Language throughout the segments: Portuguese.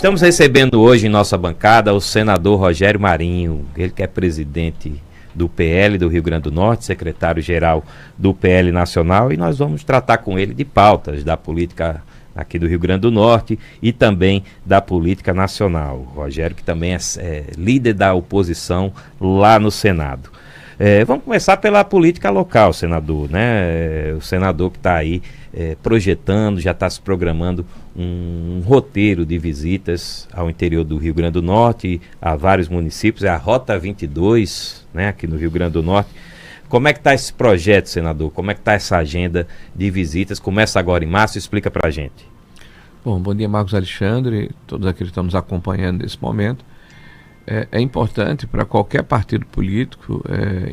Estamos recebendo hoje em nossa bancada o senador Rogério Marinho, ele que é presidente do PL do Rio Grande do Norte, secretário-geral do PL Nacional, e nós vamos tratar com ele de pautas da política aqui do Rio Grande do Norte e também da política nacional. O Rogério, que também é líder da oposição lá no Senado. Vamos começar pela política local, senador, né? O senador que está aí projetando, já está se programando um roteiro de visitas ao interior do Rio Grande do Norte, a vários municípios, é a Rota 22, né, aqui no Rio Grande do Norte. Como é que está esse projeto, senador? Como é que está essa agenda de visitas? Começa agora em março, explica para a gente. Bom dia, Marcos Alexandre, todos aqueles que estão nos acompanhando nesse momento. É importante para qualquer partido político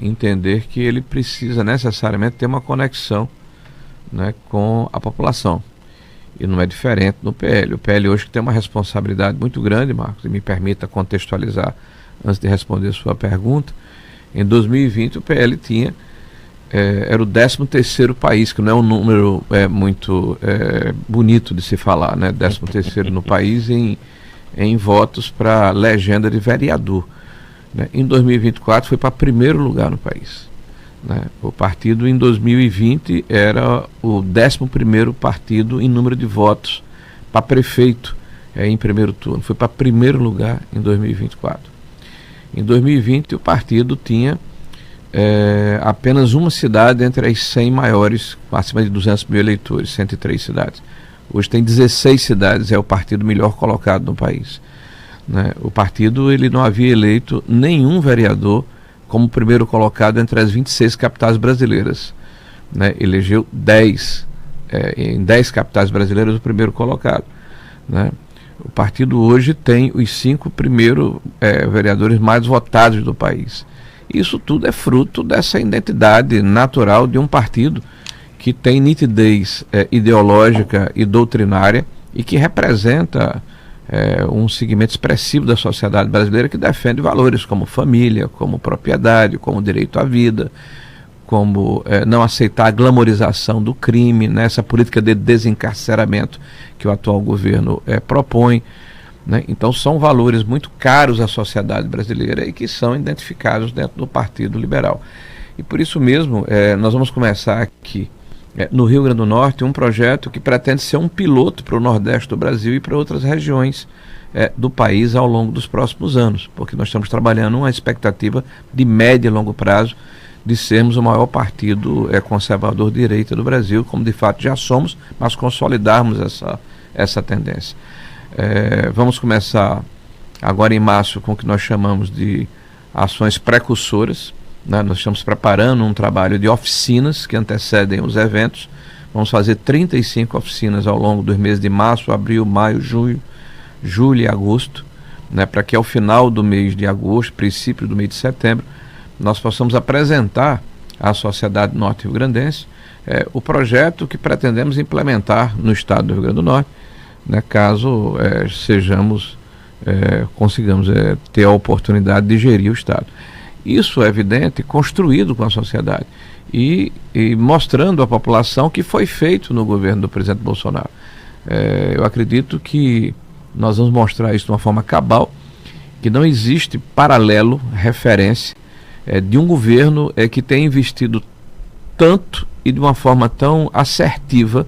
entender que ele precisa necessariamente ter uma conexão, né, com a população. E não é diferente no PL. O PL hoje tem uma responsabilidade muito grande, Marcos, e me permita contextualizar antes de responder a sua pergunta. Em 2020 o PL era o 13º país, que não é um número muito bonito de se falar, né? 13º no país em votos para legenda de vereador, né? Em 2024 foi para primeiro lugar no país, né? O partido em 2020 era o 11º partido em número de votos para prefeito em primeiro turno, foi para primeiro lugar em 2024. Em 2020 o partido tinha apenas uma cidade entre as 100 maiores, acima de 200 mil eleitores, 103 cidades. Hoje tem 16 cidades, é o partido melhor colocado no país, né? O partido ele não havia eleito nenhum vereador como primeiro colocado entre as 26 capitais brasileiras, né? Elegeu 10, em 10 capitais brasileiras o primeiro colocado, né? O partido hoje tem os 5 primeiros vereadores mais votados do país. Isso tudo é fruto dessa identidade natural de um partido que tem nitidez ideológica e doutrinária e que representa um segmento expressivo da sociedade brasileira que defende valores como família, como propriedade, como direito à vida, como não aceitar a glamorização do crime, nessa política de desencarceramento que o atual governo propõe, né? Então são valores muito caros à sociedade brasileira e que são identificados dentro do Partido Liberal. E por isso mesmo nós vamos começar aqui no Rio Grande do Norte um projeto que pretende ser um piloto para o Nordeste do Brasil e para outras regiões do país ao longo dos próximos anos, porque nós estamos trabalhando uma expectativa de médio e longo prazo de sermos o maior partido conservador de direita do Brasil, como de fato já somos, mas consolidarmos essa tendência. Vamos começar agora em março com o que nós chamamos de ações precursoras, né? Nós estamos preparando um trabalho de oficinas que antecedem os eventos. Vamos fazer 35 oficinas ao longo dos meses de março, abril, maio, junho, julho e agosto, né? Para que ao final do mês de agosto, princípio do mês de setembro, nós possamos apresentar à sociedade norte-rio-grandense o projeto que pretendemos implementar no estado do Rio Grande do Norte, né, caso consigamos ter a oportunidade de gerir o estado. Isso é evidente, construído com a sociedade e mostrando à população que foi feito no governo do presidente Bolsonaro. Eu acredito que nós vamos mostrar isso de uma forma cabal, que não existe paralelo, referência de um governo que tem investido tanto e de uma forma tão assertiva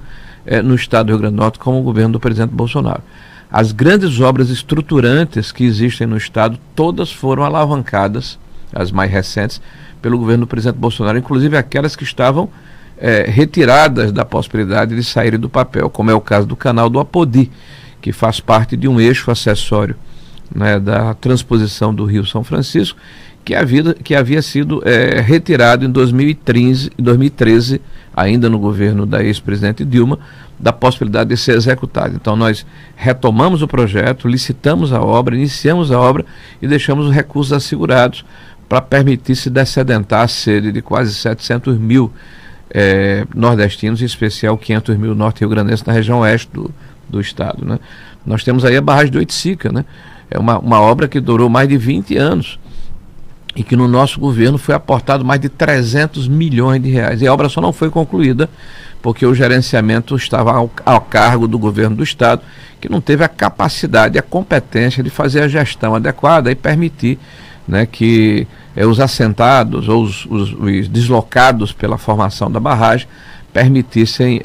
no estado do Rio Grande do Norte como o governo do presidente Bolsonaro. As grandes obras estruturantes que existem no estado, todas foram alavancadas, as mais recentes, pelo governo do presidente Bolsonaro, inclusive aquelas que estavam retiradas da possibilidade de saírem do papel, como é o caso do canal do Apodi, que faz parte de um eixo acessório, né, da transposição do Rio São Francisco, que havia sido retirado em 2013, ainda no governo da ex-presidente Dilma, da possibilidade de ser executado. Então nós retomamos o projeto, licitamos a obra, iniciamos a obra e deixamos os recursos assegurados para permitir se descedentar a sede de quase 700 mil nordestinos, em especial 500 mil norte-rio-grandenses na região oeste do estado, né? Nós temos aí a barragem do Oiticica, né? É uma obra que durou mais de 20 anos e que no nosso governo foi aportado mais de 300 milhões de reais. E a obra só não foi concluída porque o gerenciamento estava ao cargo do governo do estado, que não teve a capacidade e a competência de fazer a gestão adequada e permitir, né, que os assentados ou os deslocados pela formação da barragem permitissem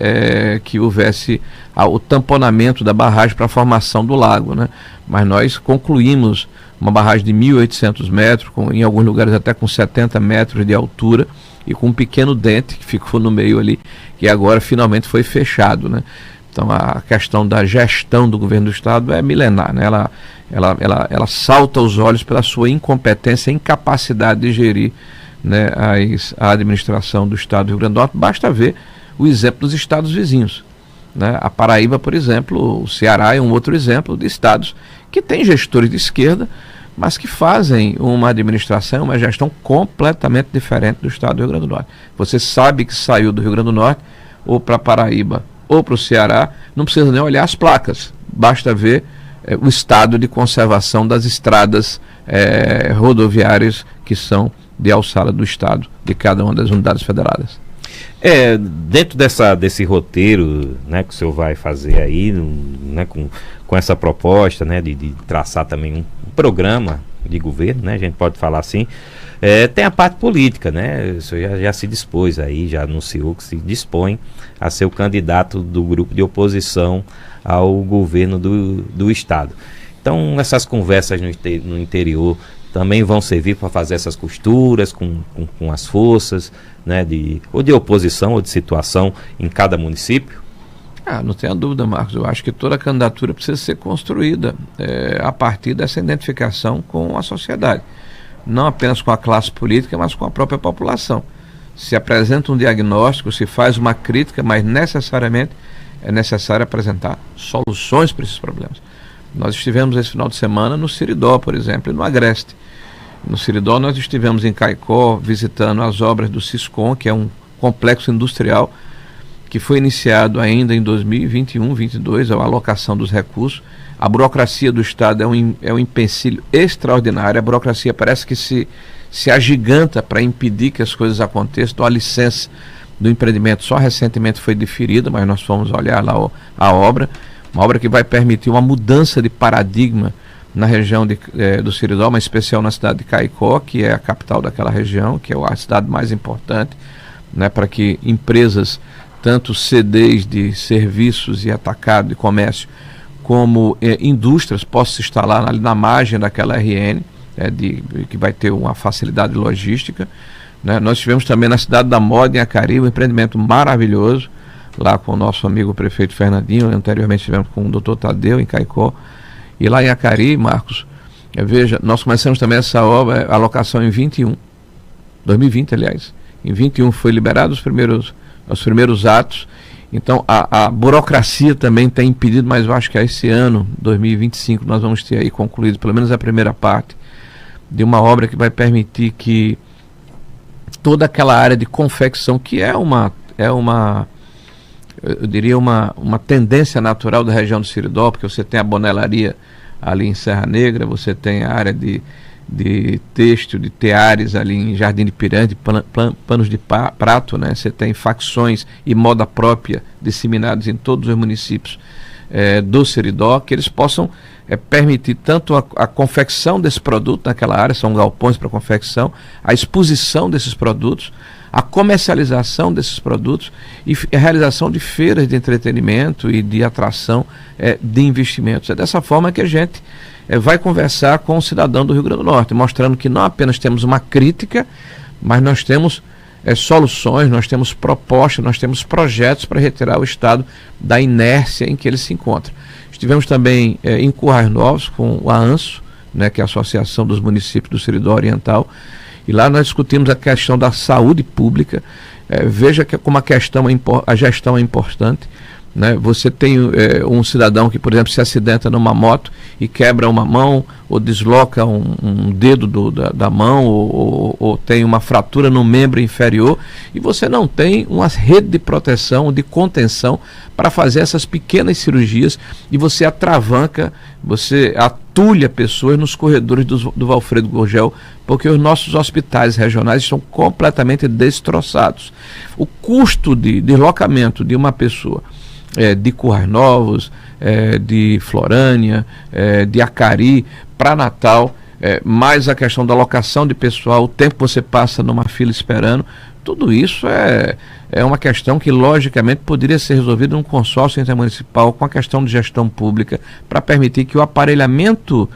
que houvesse o tamponamento da barragem para a formação do lago, né? Mas nós concluímos uma barragem de 1.800 metros, em alguns lugares até com 70 metros de altura, e com um pequeno dente que ficou no meio ali, que agora finalmente foi fechado, né? Então a questão da gestão do governo do estado é milenar, né? Ela salta aos olhos pela sua incompetência e incapacidade de gerir, né, a administração do estado do Rio Grande do Norte. Basta ver o exemplo dos estados vizinhos, né? A Paraíba, por exemplo, o Ceará é um outro exemplo de estados que têm gestores de esquerda, mas que fazem uma administração, uma gestão completamente diferente do estado do Rio Grande do Norte. Você sabe que saiu do Rio Grande do Norte ou para Paraíba ou para o Ceará, não precisa nem olhar as placas, basta ver o estado de conservação das estradas rodoviárias que são de alçada do estado, de cada uma das unidades federadas. Dentro desse roteiro, né, que o senhor vai fazer aí, né, com essa proposta, né, de traçar também um programa de governo, né, a gente pode falar assim, tem a parte política, né, o senhor já se dispôs aí, já anunciou que se dispõe a ser o candidato do grupo de oposição ao governo do estado. Então, essas conversas no interior também vão servir para fazer essas costuras com as forças, né, ou de oposição ou de situação em cada município? Não tenha dúvida, Marcos. Eu acho que toda candidatura precisa ser construída a partir dessa identificação com a sociedade. Não apenas com a classe política, mas com a própria população. Se apresenta um diagnóstico, se faz uma crítica, mas necessariamente é necessário apresentar soluções para esses problemas. Nós estivemos esse final de semana no Siridó, por exemplo, e no Agreste. No Siridó nós estivemos em Caicó visitando as obras do Siscom, que é um complexo industrial que foi iniciado ainda em 2021, 2022, a alocação dos recursos. A burocracia do Estado é um empecilho extraordinário. A burocracia parece que se agiganta para impedir que as coisas aconteçam. Então a licença do empreendimento só recentemente foi diferida, mas nós fomos olhar lá a obra, uma obra que vai permitir uma mudança de paradigma na região do Siridó, mas especial na cidade de Caicó, que é a capital daquela região, que é a cidade mais importante, né, para que empresas, tanto CDs de serviços e atacado de comércio, como indústrias possam se instalar ali na margem daquela RN, que vai ter uma facilidade logística, né? Nós tivemos também na cidade da Moda, em Acari, um empreendimento maravilhoso, lá com o nosso amigo prefeito Fernandinho. Anteriormente tivemos com o Dr. Tadeu, em Caicó. E lá em Acari, Marcos, veja, nós começamos também essa obra, a locação em 2020, aliás. Em 21 foi liberado os primeiros atos. Então a burocracia também tem impedido, mas eu acho que esse ano, 2025, nós vamos ter aí concluído pelo menos a primeira parte de uma obra que vai permitir que toda aquela área de confecção, que eu diria uma tendência natural da região do Siridó, porque você tem a bonelaria ali em Serra Negra, você tem a área de têxtil, de teares ali em Jardim de Piranha, de panos de prato, né? Você tem facções e moda própria disseminados em todos os municípios do Siridó, que eles possam permitir tanto a confecção desse produto naquela área, são galpões para confecção, a exposição desses produtos, a comercialização desses produtos e a realização de feiras de entretenimento e de atração de investimentos. É dessa forma que a gente vai conversar com o cidadão do Rio Grande do Norte, mostrando que não apenas temos uma crítica, mas nós temos soluções, nós temos propostas, nós temos projetos para retirar o Estado da inércia em que ele se encontra. Estivemos também em Currais Novos com a ANSO, né, que é a Associação dos Municípios do Siridó Oriental, e lá nós discutimos a questão da saúde pública. Veja como a gestão é importante. né? Você tem um cidadão que, por exemplo, se acidenta numa moto e quebra uma mão ou desloca um dedo da mão ou tem uma fratura no membro inferior, e você não tem uma rede de proteção, de contenção para fazer essas pequenas cirurgias, e você atravanca, você atulha pessoas nos corredores do Valfredo Gurgel, porque os nossos hospitais regionais estão completamente destroçados. O custo de deslocamento de uma pessoa de Currais Novos, de Florânia, de Acari para Natal, mais a questão da alocação de pessoal, o tempo que você passa numa fila esperando, tudo isso é uma questão que logicamente poderia ser resolvida num consórcio intermunicipal com a questão de gestão pública, para permitir que o aparelhamento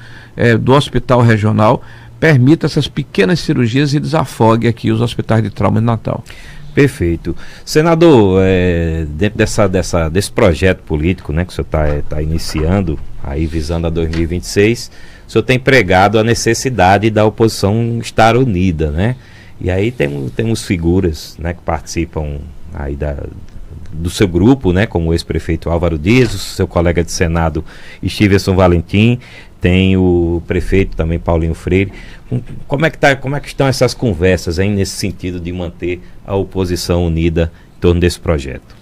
do hospital regional permita essas pequenas cirurgias e desafogue aqui os hospitais de trauma de Natal. Perfeito. Senador, dentro desse projeto político, né, que o senhor está iniciando, aí visando a 2026, o senhor tem pregado a necessidade da oposição estar unida, né? E aí temos figuras, né, que participam aí do seu grupo, né, como o ex-prefeito Álvaro Dias, o seu colega de Senado Stevenson Valentim, tem o prefeito também Paulinho Freire. Como é que estão essas conversas aí nesse sentido de manter a oposição unida em torno desse projeto?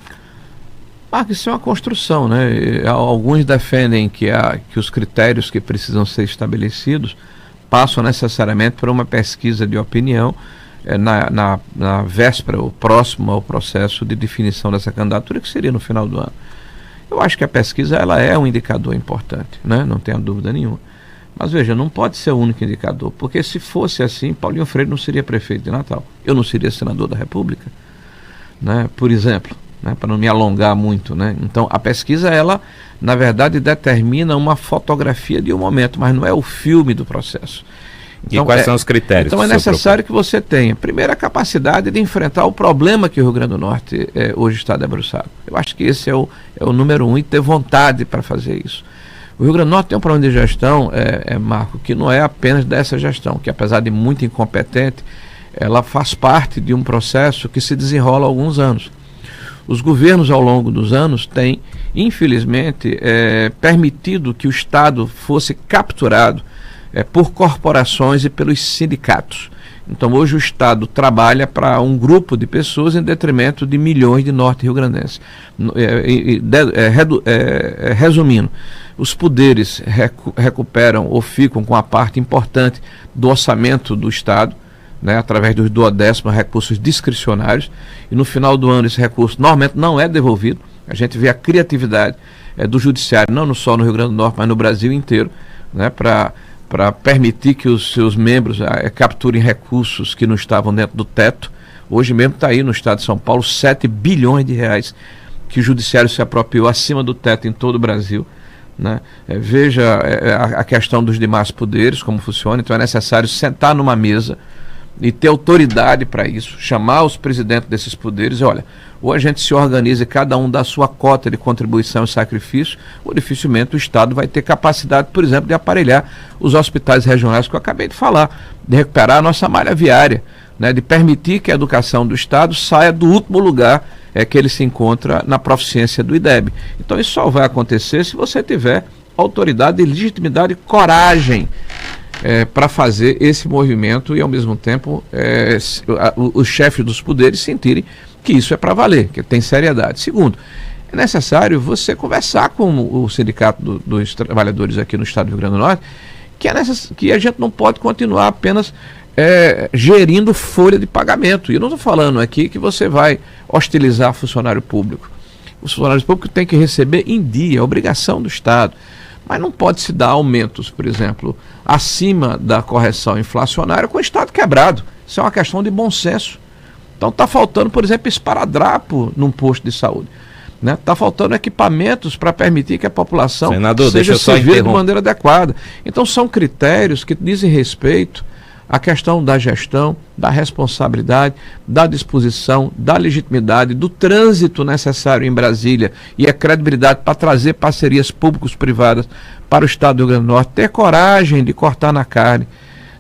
Isso é uma construção, né? Alguns defendem que os critérios que precisam ser estabelecidos passam necessariamente por uma pesquisa de opinião na véspera ou próximo ao processo de definição dessa candidatura, que seria no final do ano. Eu acho que a pesquisa ela é um indicador importante, né? Não tenha dúvida nenhuma. Mas veja, não pode ser o único indicador, porque se fosse assim, Paulinho Freire não seria prefeito de Natal, eu não seria senador da República, né? Por exemplo, né? Para não me alongar muito, né? Então a pesquisa ela, na verdade, determina uma fotografia de um momento, mas não é o filme do processo. Então, e quais são os critérios? Então é necessário que você tenha, primeiro, a capacidade de enfrentar o problema que o Rio Grande do Norte hoje está debruçado. Eu acho que esse é o número um, e ter vontade para fazer isso. O Rio Grande do Norte tem um problema de gestão, Marco, que não é apenas dessa gestão, que apesar de muito incompetente, ela faz parte de um processo que se desenrola há alguns anos. Os governos ao longo dos anos têm, infelizmente, permitido que o Estado fosse capturado por corporações e pelos sindicatos. Então hoje o Estado trabalha para um grupo de pessoas em detrimento de milhões de norte-riograndenses. Resumindo, os poderes recuperam ou ficam com a parte importante do orçamento do Estado, né, através dos 12º recursos discricionários, e no final do ano esse recurso normalmente não é devolvido. A gente vê a criatividade do judiciário, não só no Rio Grande do Norte, mas no Brasil inteiro, né, para permitir que os seus membros capturem recursos que não estavam dentro do teto. Hoje mesmo está aí no estado de São Paulo 7 bilhões de reais que o judiciário se apropriou acima do teto em todo o Brasil, né? Veja a questão dos demais poderes, como funciona. Então é necessário sentar numa mesa e ter autoridade para isso, chamar os presidentes desses poderes e olha, ou a gente se organiza e cada um dá a sua cota de contribuição e sacrifício, ou dificilmente o Estado vai ter capacidade, por exemplo, de aparelhar os hospitais regionais que eu acabei de falar, de recuperar a nossa malha viária, né, de permitir que a educação do Estado saia do último lugar que ele se encontra na proficiência do IDEB. Então isso só vai acontecer se você tiver autoridade, legitimidade e coragem para fazer esse movimento e ao mesmo tempo os chefes dos poderes sentirem que isso é para valer, que tem seriedade. Segundo, é necessário você conversar com o Sindicato dos Trabalhadores aqui no estado do Rio Grande do Norte, que a gente não pode continuar apenas gerindo folha de pagamento. E eu não estou falando aqui que você vai hostilizar funcionário público. Os funcionários públicos têm que receber em dia, é obrigação do Estado. Mas não pode se dar aumentos, por exemplo, acima da correção inflacionária com o Estado quebrado. Isso é uma questão de bom senso. Então está faltando, por exemplo, esparadrapo num posto de saúde. Está faltando equipamentos para permitir que a população seja servida de maneira adequada. Então são critérios que dizem respeito à questão da gestão, da responsabilidade, da disposição, da legitimidade, do trânsito necessário em Brasília e a credibilidade para trazer parcerias públicos-privadas para o Estado do Rio Grande do Norte, ter coragem de cortar na carne,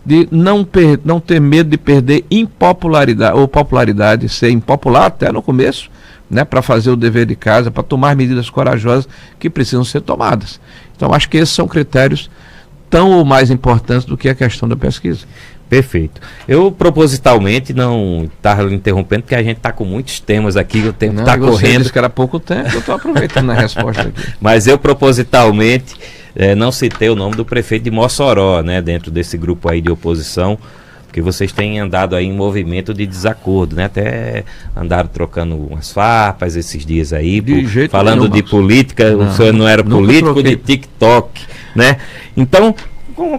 de não ter medo de perder impopularidade, ou popularidade, ser impopular até no começo, né, para fazer o dever de casa, para tomar medidas corajosas que precisam ser tomadas. Então, acho que esses são critérios tão ou mais importantes do que a questão da pesquisa. Perfeito. Eu propositalmente não estava interrompendo, porque a gente está com muitos temas aqui, o tempo está correndo. Você disse que era pouco tempo, eu estou aproveitando a resposta aqui. Mas eu propositalmente não citei o nome do prefeito de Mossoró, né, dentro desse grupo aí de oposição, porque vocês têm andado aí em movimento de desacordo, né? Até andaram trocando umas farpas esses dias aí, falando de política, o senhor não era político de TikTok, né? Então,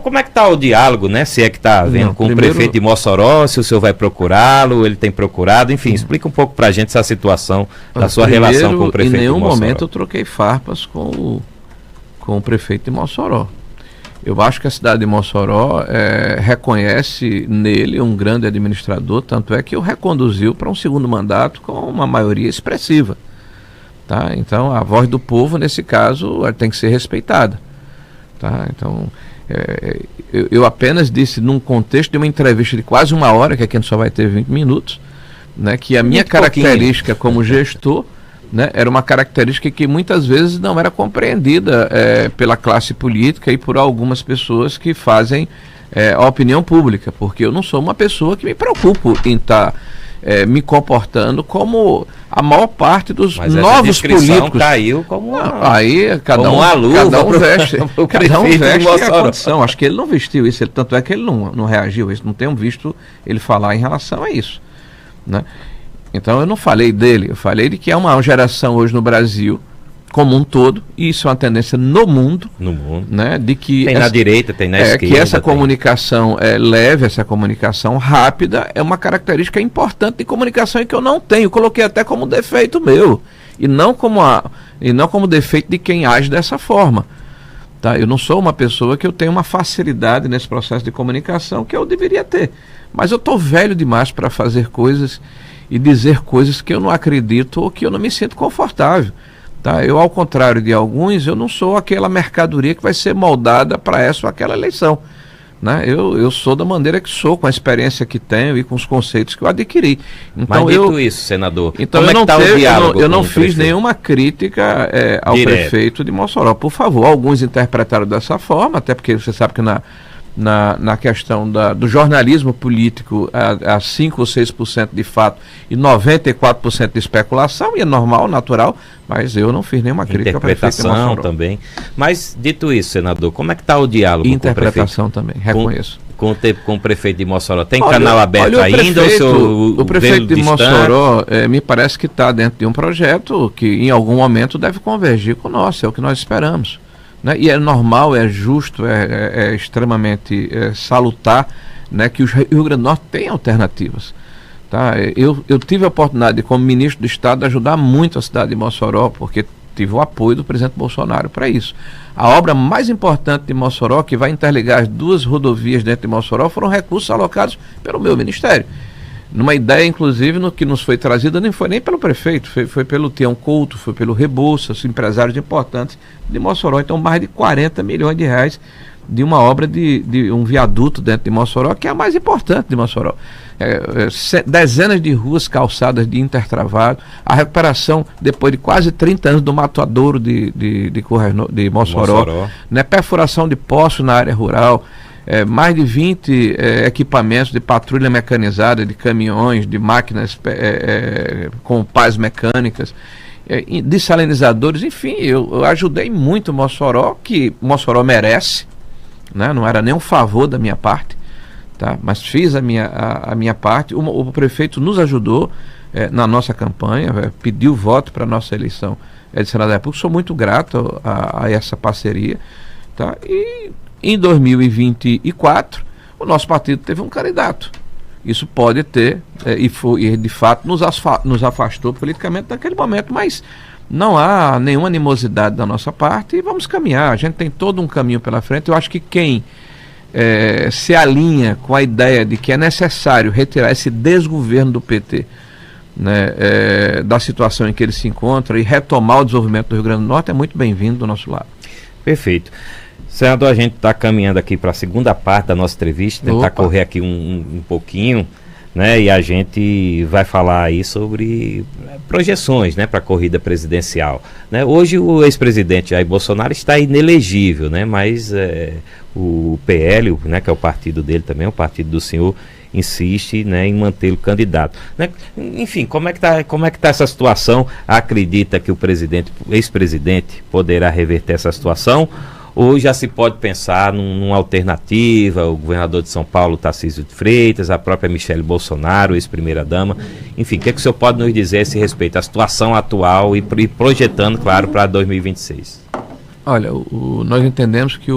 como é que está o diálogo, né? Se é que está havendo com o prefeito de Mossoró, se o senhor vai procurá-lo, ele tem procurado, enfim, explica um pouco para a gente essa situação da sua relação com o prefeito de Mossoró. Em nenhum momento eu troquei farpas com o prefeito de Mossoró. Eu acho que a cidade de Mossoró reconhece nele um grande administrador, tanto é que o reconduziu para um segundo mandato com uma maioria expressiva. Tá? Então, a voz do povo, nesse caso, tem que ser respeitada. Tá? Então, eu apenas disse, num contexto de uma entrevista de quase 1 hora, que aqui a gente só vai ter 20 minutos, né, que a minha característica como gestor, né, era uma característica que muitas vezes não era compreendida pela classe política e por algumas pessoas que fazem a opinião pública, porque eu não sou uma pessoa que me preocupo em estar me comportando como a maior parte dos novos políticos. Caiu como aí cada um veste a condição. Acho que ele não vestiu isso, tanto é que ele não reagiu a isso, não tenho visto ele falar em relação a isso, né? Então eu não falei dele, eu falei de que é uma geração hoje no Brasil como um todo, e isso é uma tendência no mundo, né, de que tem na direita, tem na esquerda, que essa comunicação leve, essa comunicação rápida é uma característica importante de comunicação e que eu não tenho, coloquei até como defeito meu, e não como defeito de quem age dessa forma. Tá? Eu não sou uma pessoa que eu tenho uma facilidade nesse processo de comunicação que eu deveria ter, mas eu estou velho demais para fazer coisas e dizer coisas que eu não acredito ou que eu não me sinto confortável. Tá? Eu, ao contrário de alguns, eu não sou aquela mercadoria que vai ser moldada para essa ou aquela eleição. Né? Eu sou da maneira que sou, com a experiência que tenho e com os conceitos que eu adquiri. Então, mas dito isso, senador, então como é que está o diálogo? Eu não fiz nenhuma crítica ao prefeito de Mossoró. Por favor, alguns interpretaram dessa forma, até porque você sabe que na questão do jornalismo político a 5 ou 6% de fato e 94% de especulação, e é normal, natural, mas eu não fiz nenhuma crítica para interpretação também. Mas dito isso, senador, como é que está o diálogo interpretação com o prefeito? Também, reconheço. Com o prefeito de Mossoró, tem canal aberto ainda? O prefeito de Mossoró me parece que está dentro de um projeto que em algum momento deve convergir com o nosso, é o que nós esperamos. Né? E é normal, é justo, é extremamente salutar, né, que o Rio Grande do Norte tem alternativas. Tá? Eu tive a oportunidade, como ministro do Estado, de ajudar muito a cidade de Mossoró, porque tive o apoio do presidente Bolsonaro para isso. A obra mais importante de Mossoró, que vai interligar as 2 rodovias dentro de Mossoró, foram recursos alocados pelo meu ministério. Numa ideia, inclusive, no que nos foi trazida, nem foi nem pelo prefeito, foi pelo Tião Couto, foi pelo Rebouças, empresários importantes de Mossoró. Então, mais de 40 milhões de reais de uma obra de um viaduto dentro de Mossoró, que é a mais importante de Mossoró. Dezenas de ruas calçadas de intertravado, a recuperação, depois de quase 30 anos, do matadouro de Mossoró. Né, perfuração de poços na área rural, mais de 20 equipamentos de patrulha mecanizada, de caminhões, de máquinas com pás mecânicas, dessalinizadores, enfim, eu ajudei muito Mossoró, que Mossoró merece, né? Não era nem um favor da minha parte, tá? Mas fiz a minha parte. O prefeito nos ajudou na nossa campanha, pediu voto para a nossa eleição de Senado da República. Sou muito grato a essa parceria, tá? E em 2024 o nosso partido teve um candidato. Isso pode ter e de fato nos afastou politicamente naquele momento, mas não há nenhuma animosidade da nossa parte e vamos caminhar. A gente tem todo um caminho pela frente. Eu acho que quem se alinha com a ideia de que é necessário retirar esse desgoverno do PT, né, da situação em que ele se encontra e retomar o desenvolvimento do Rio Grande do Norte é muito bem-vindo do nosso lado. Perfeito. Senador, a gente está caminhando aqui para a segunda parte da nossa entrevista, tentar correr aqui um pouquinho, né? E a gente vai falar aí sobre projeções, né, para a corrida presidencial, né? Hoje o ex-presidente Jair Bolsonaro está inelegível, né? Mas o PL, né, que é o partido dele também, o partido do senhor, insiste, né, em mantê-lo candidato, né? Enfim, como é que tá essa situação? Acredita que o ex-presidente poderá reverter essa situação? Ou já se pode pensar numa alternativa, o governador de São Paulo, Tarcísio de Freitas, a própria Michele Bolsonaro, ex-primeira-dama, enfim, o que o senhor pode nos dizer a esse respeito, a situação atual e projetando, claro, para 2026? Olha, nós entendemos que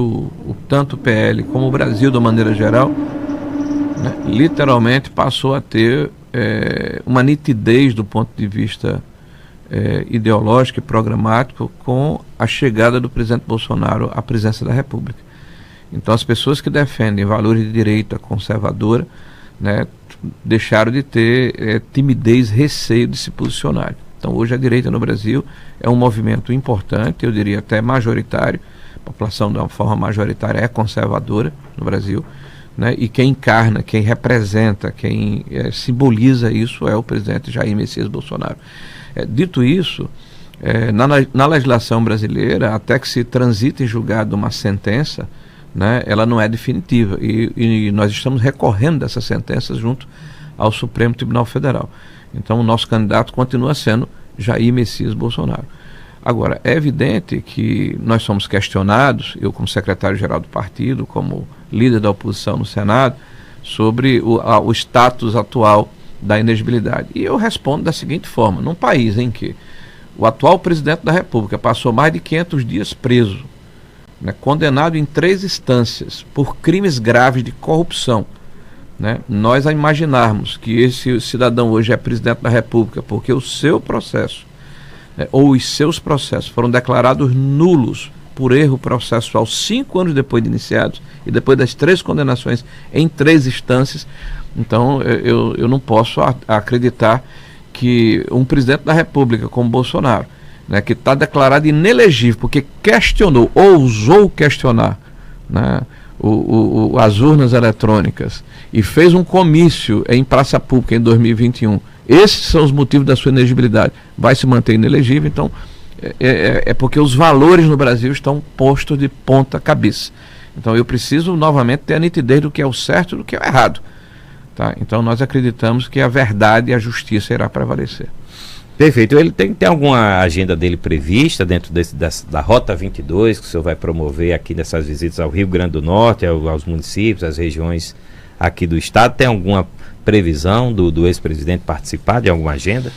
tanto o PL como o Brasil, de uma maneira geral, né, literalmente passou a ter uma nitidez do ponto de vista ideológico e programático com a chegada do presidente Bolsonaro à presidência da República. Então as pessoas que defendem valores de direita conservadora, né, deixaram de ter timidez, receio de se posicionar. Então hoje a direita no Brasil é um movimento importante, eu diria até majoritário, a população de uma forma majoritária é conservadora no Brasil, né, e quem encarna, quem representa, quem simboliza isso é o presidente Jair Messias Bolsonaro. Dito isso, na legislação brasileira, até que se transita em julgado uma sentença, né, ela não é definitiva e nós estamos recorrendo dessas sentenças junto ao Supremo Tribunal Federal. Então o nosso candidato continua sendo Jair Messias Bolsonaro. Agora, é evidente que nós somos questionados, eu como secretário-geral do partido, como líder da oposição no Senado, sobre o status atual da inegibilidade. E eu respondo da seguinte forma: num país em que o atual presidente da República passou mais de 500 dias preso, né, condenado em 3 instâncias por crimes graves de corrupção, né, nós a imaginarmos que esse cidadão hoje é presidente da República porque o seu processo, ou os seus processos foram declarados nulos por erro processual 5 anos depois de iniciados e depois das 3 condenações em 3 instâncias, então eu não posso acreditar que um presidente da República como Bolsonaro, né, que está declarado inelegível porque questionou, ousou questionar, né, as urnas eletrônicas e fez um comício em praça pública em 2021, esses são os motivos da sua inegibilidade, vai se manter inelegível. Então é porque os valores no Brasil estão postos de ponta cabeça. Então eu preciso novamente ter a nitidez do que é o certo e do que é o errado, tá? Então nós acreditamos que a verdade e a justiça irá prevalecer. Perfeito. Ele tem alguma agenda dele prevista dentro da Rota 22 que o senhor vai promover aqui nessas visitas ao Rio Grande do Norte, aos municípios, às regiões aqui do estado? Tem alguma previsão do ex-presidente participar de alguma agenda?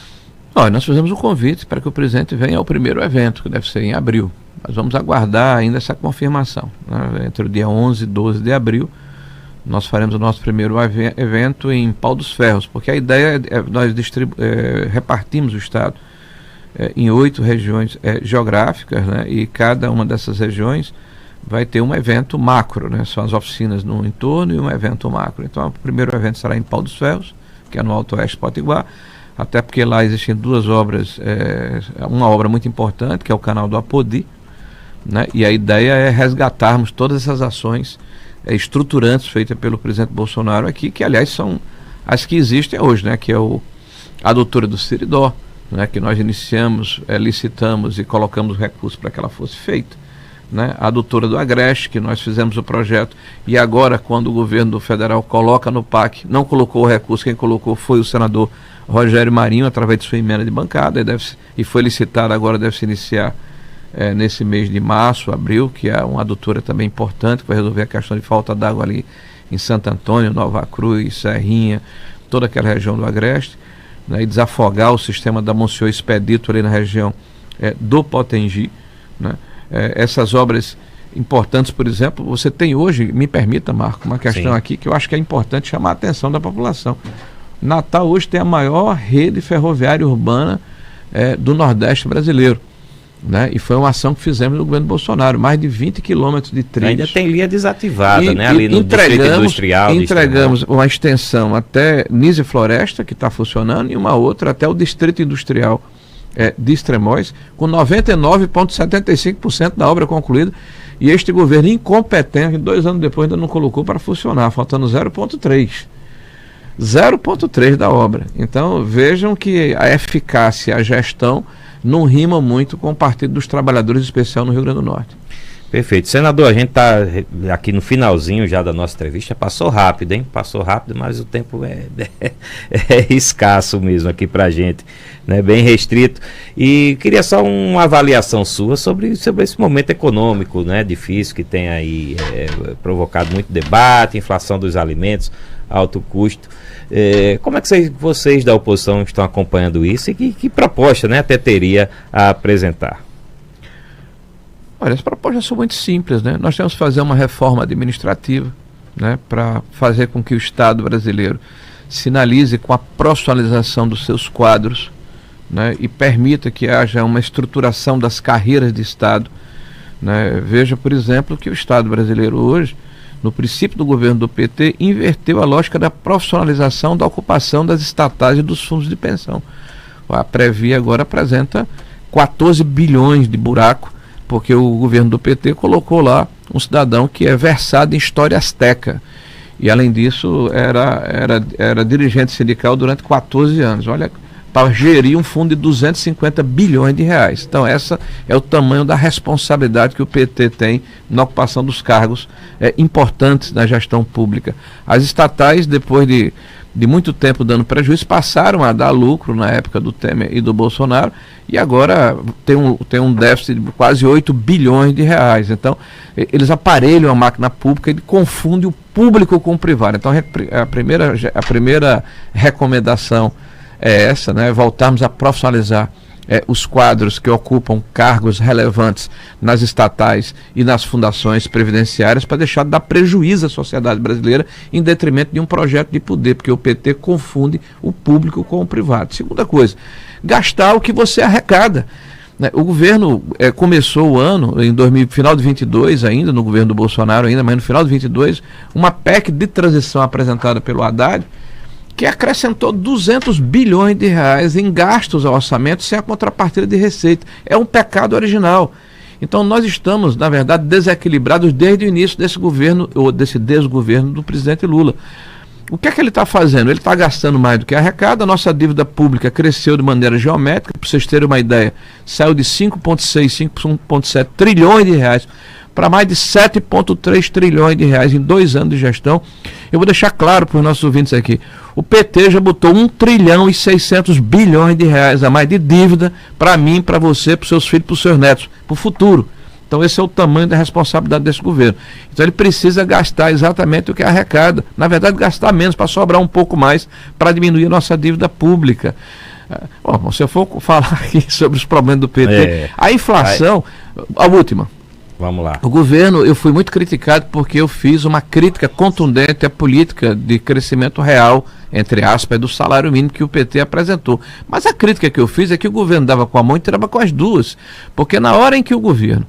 Nós fizemos um convite para que o presidente venha ao primeiro evento, que deve ser em abril. Nós vamos aguardar ainda essa confirmação, né? Entre o dia 11 e 12 de abril, nós faremos o nosso primeiro evento em Pau dos Ferros, porque a ideia nós repartimos o estado em 8 regiões geográficas, né? E cada uma dessas regiões vai ter um evento macro, né? São as oficinas no entorno e um evento macro. Então o primeiro evento será em Pau dos Ferros, que é no Alto Oeste Potiguar, até porque lá existem 2 obras, uma obra muito importante, que é o canal do Apodi, né? E a ideia é resgatarmos todas essas ações estruturantes feitas pelo presidente Bolsonaro aqui, que aliás são as que existem hoje, né? Que é a adutora do Seridó, né? Que nós iniciamos, licitamos e colocamos recursos para que ela fosse feita, né? A adutora do Agreste, que nós fizemos o projeto, e agora quando o governo federal coloca no PAC, não colocou o recurso, quem colocou foi o senador Rogério Marinho, através de sua emenda de bancada, e foi licitado, agora deve se iniciar nesse mês de março, abril, que é uma adutora também importante, que vai resolver a questão de falta d'água ali em Santo Antônio, Nova Cruz, Serrinha, toda aquela região do Agreste, né, e desafogar o sistema da Monsenhor Expedito ali na região do Potengi, né. Essas obras importantes, por exemplo, você tem hoje, me permita, Marco, uma questão Sim. aqui que eu acho que é importante chamar a atenção da população. Natal hoje tem a maior rede ferroviária urbana do Nordeste brasileiro, né? E foi uma ação que fizemos no governo Bolsonaro, mais de 20 quilômetros de trilhos. Ainda tem linha desativada, né? Ali no distrito industrial. Entregamos uma extensão até Nise Floresta, que está funcionando, e uma outra até o distrito industrial de Extremóis, com 99,75% da obra concluída, e este governo incompetente, 2 anos depois, ainda não colocou para funcionar, faltando 0,3%. 0,3 da obra. Então vejam que a eficácia, a gestão não rima muito com o Partido dos Trabalhadores, especial no Rio Grande do Norte. Perfeito. Senador, a gente está aqui no finalzinho já da nossa entrevista. Passou rápido, hein? Passou rápido, mas o tempo é escasso mesmo aqui para a gente, né? Bem restrito. E queria só uma avaliação sua sobre esse momento econômico, né? Difícil, que tem aí provocado muito debate, inflação dos alimentos, alto custo. Como é que vocês da oposição estão acompanhando isso e que proposta, né, até teria a apresentar? Olha, as propostas são muito simples, né? Nós temos que fazer uma reforma administrativa, né, para fazer com que o Estado brasileiro sinalize com a profissionalização dos seus quadros, né, e permita que haja uma estruturação das carreiras de Estado, né? Veja, por exemplo, que o Estado brasileiro hoje, no princípio do governo do PT, inverteu a lógica da profissionalização da ocupação das estatais e dos fundos de pensão. A Previ agora apresenta 14 bilhões de buraco, porque o governo do PT colocou lá um cidadão que é versado em história asteca. E além disso, era dirigente sindical durante 14 anos. Olha, para gerir um fundo de 250 bilhões de reais. Então essa é o tamanho da responsabilidade que o PT tem na ocupação dos cargos importantes na gestão pública. As estatais, depois de muito tempo dando prejuízo, passaram a dar lucro na época do Temer e do Bolsonaro, e agora tem um déficit de quase 8 bilhões de reais. Então, eles aparelham a máquina pública e confundem o público com o privado. Então, a primeira recomendação é essa, né? Voltarmos a profissionalizar os quadros que ocupam cargos relevantes nas estatais e nas fundações previdenciárias, para deixar de dar prejuízo à sociedade brasileira em detrimento de um projeto de poder, porque o PT confunde o público com o privado. Segunda coisa, gastar o que você arrecada, né? O governo começou o ano, final de 22 ainda, no governo do Bolsonaro ainda, mas no final de 22, uma PEC de transição apresentada pelo Haddad, que acrescentou 200 bilhões de reais em gastos ao orçamento sem a contrapartida de receita. É um pecado original. Então nós estamos, na verdade, desequilibrados desde o início desse governo, ou desse desgoverno do presidente Lula. O que é que ele está fazendo? Ele está gastando mais do que arrecada. A nossa dívida pública cresceu de maneira geométrica. Para vocês terem uma ideia, saiu de 5,6, 5,7 trilhões de reais para mais de 7,3 trilhões de reais em 2 anos de gestão. Eu vou deixar claro para os nossos ouvintes aqui, o PT já botou 1 trilhão e 600 bilhões de reais a mais de dívida para mim, para você, para os seus filhos, para os seus netos, para o futuro. Então esse é o tamanho da responsabilidade desse governo. Então ele precisa gastar exatamente o que arrecada. Na verdade, gastar menos para sobrar um pouco mais para diminuir a nossa dívida pública. Bom, se eu for falar aqui sobre os problemas do PT, a inflação, a última. Vamos lá. O governo, eu fui muito criticado porque eu fiz uma crítica contundente à política de crescimento real, entre aspas, do salário mínimo que o PT apresentou. Mas a crítica que eu fiz é que o governo dava com a mão e tirava com as duas. Porque na hora em que o governo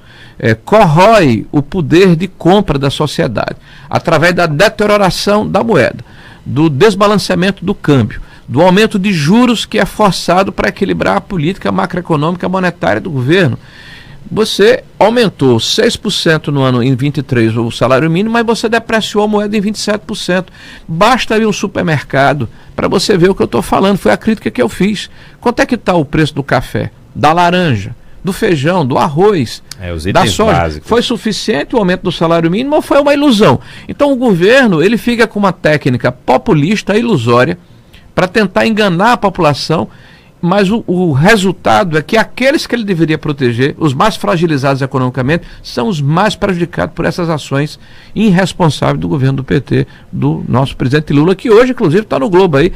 corrói o poder de compra da sociedade, através da deterioração da moeda, do desbalanceamento do câmbio, do aumento de juros que é forçado para equilibrar a política macroeconômica monetária do governo, você aumentou 6% no ano em 23 o salário mínimo, mas você depreciou a moeda em 27%. Basta ir um supermercado para você ver o que eu estou falando. Foi a crítica que eu fiz. Quanto é que está o preço do café, da laranja, do feijão, do arroz, da soja? Básicos. Foi suficiente o aumento do salário mínimo ou foi uma ilusão? Então o governo ele fica com uma técnica populista, ilusória, para tentar enganar a população. Mas o resultado é que aqueles que ele deveria proteger, os mais fragilizados economicamente, são os mais prejudicados por essas ações irresponsáveis do governo do PT, do nosso presidente Lula, que hoje, inclusive, está no Globo aí,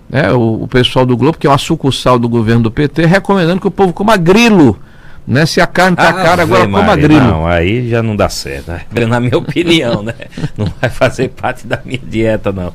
né? O pessoal do Globo, que é uma sucursal do governo do PT, recomendando que o povo coma grilo, né? Se a carne está cara, agora coma grilo. Não, aí já não dá certo, né? Na minha opinião, né? Não vai fazer parte da minha dieta, não.